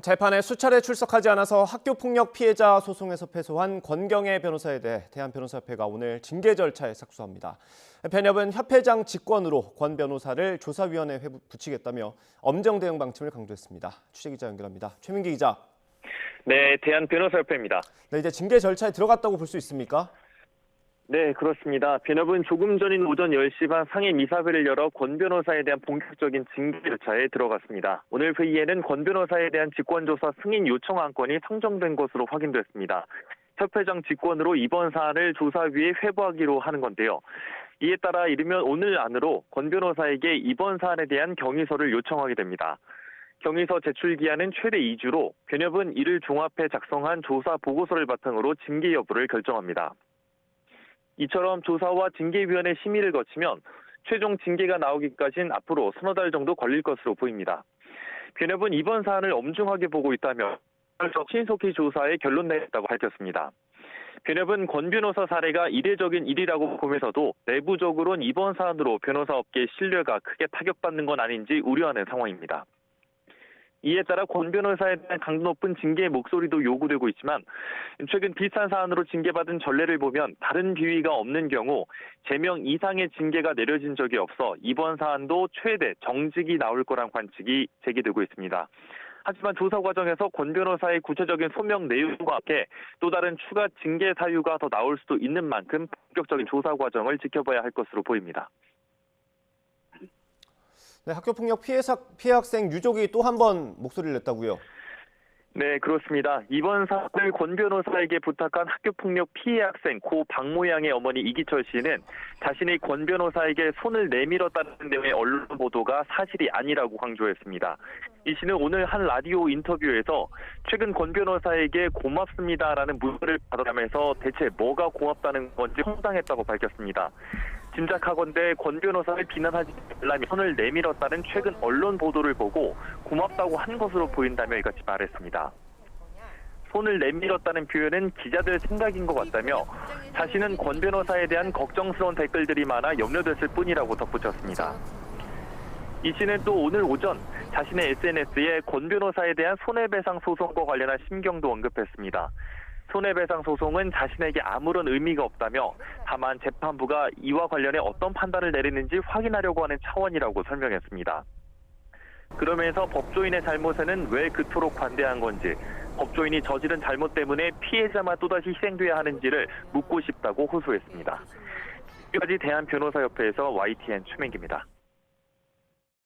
재판에 수차례 출석하지 않아서 학교폭력 피해자 소송에서 패소한 권경애 변호사에 대해 대한변호사협회가 오늘 징계 절차에 착수합니다. 변협은 협회장 직권으로 권 변호사를 조사위원회에 붙이겠다며 엄정 대응 방침을 강조했습니다. 취재기자 연결합니다. 최민기 기자. 네, 대한변호사협회입니다. 네, 이제 징계 절차에 들어갔다고 볼 수 있습니까? 네, 그렇습니다. 변협은 조금 전인 오전 10시 반 상임이사회를 열어 권 변호사에 대한 본격적인 징계 절차에 들어갔습니다. 오늘 회의에는 권 변호사에 대한 직권조사 승인 요청 안건이 상정된 것으로 확인됐습니다. 협회장 직권으로 이번 사안을 조사위에 회부하기로 하는 건데요. 이에 따라 이르면 오늘 안으로 권 변호사에게 이번 사안에 대한 경위서를 요청하게 됩니다. 경위서 제출 기한은 최대 2주로 변협은 이를 종합해 작성한 조사 보고서를 바탕으로 징계 여부를 결정합니다. 이처럼 조사와 징계위원회 심의를 거치면 최종 징계가 나오기까지는 앞으로 서너 달 정도 걸릴 것으로 보입니다. 변협은 이번 사안을 엄중하게 보고 있다며 신속히 조사에 결론 내겠다고 밝혔습니다. 변협은 권 변호사 사례가 이례적인 일이라고 보면서도 내부적으로는 이번 사안으로 변호사업계의 신뢰가 크게 타격받는 건 아닌지 우려하는 상황입니다. 이에 따라 권 변호사에 대한 강도 높은 징계의 목소리도 요구되고 있지만 최근 비슷한 사안으로 징계받은 전례를 보면 다른 비위가 없는 경우 제명 이상의 징계가 내려진 적이 없어 이번 사안도 최대 정직이 나올 거란 관측이 제기되고 있습니다. 하지만 조사 과정에서 권 변호사의 구체적인 소명 내용과 함께 또 다른 추가 징계 사유가 더 나올 수도 있는 만큼 본격적인 조사 과정을 지켜봐야 할 것으로 보입니다. 네, 학교폭력 피해 학생 유족이 또 한 번 목소리를 냈다고요? 네, 그렇습니다. 이번 사건을 권 변호사에게 부탁한 학교폭력 피해 학생 고 박모 양의 어머니 이기철 씨는 자신이 권 변호사에게 손을 내밀었다는 내용의 언론 보도가 사실이 아니라고 강조했습니다. 이 씨는 오늘 한 라디오 인터뷰에서 최근 권 변호사에게 고맙습니다라는 문자를 받아가면서 대체 뭐가 고맙다는 건지 황당했다고 밝혔습니다. 짐작하건대 권 변호사를 비난하지 말라며 손을 내밀었다는 최근 언론 보도를 보고 고맙다고 한 것으로 보인다며 이같이 말했습니다. 손을 내밀었다는 표현은 기자들 생각인 것 같다며 자신은 권 변호사에 대한 걱정스러운 댓글들이 많아 염려됐을 뿐이라고 덧붙였습니다. 이 씨는 또 오늘 오전 자신의 SNS에 권 변호사에 대한 손해배상 소송과 관련한 심경도 언급했습니다. 손해배상 소송은 자신에게 아무런 의미가 없다며 다만 재판부가 이와 관련해 어떤 판단을 내리는지 확인하려고 하는 차원이라고 설명했습니다. 그러면서 법조인의 잘못에는 왜 그토록 관대한 건지, 법조인이 저지른 잘못 때문에 피해자만 또다시 희생돼야 하는지를 묻고 싶다고 호소했습니다. 여기까지 대한변호사협회에서 YTN 최민기입니다.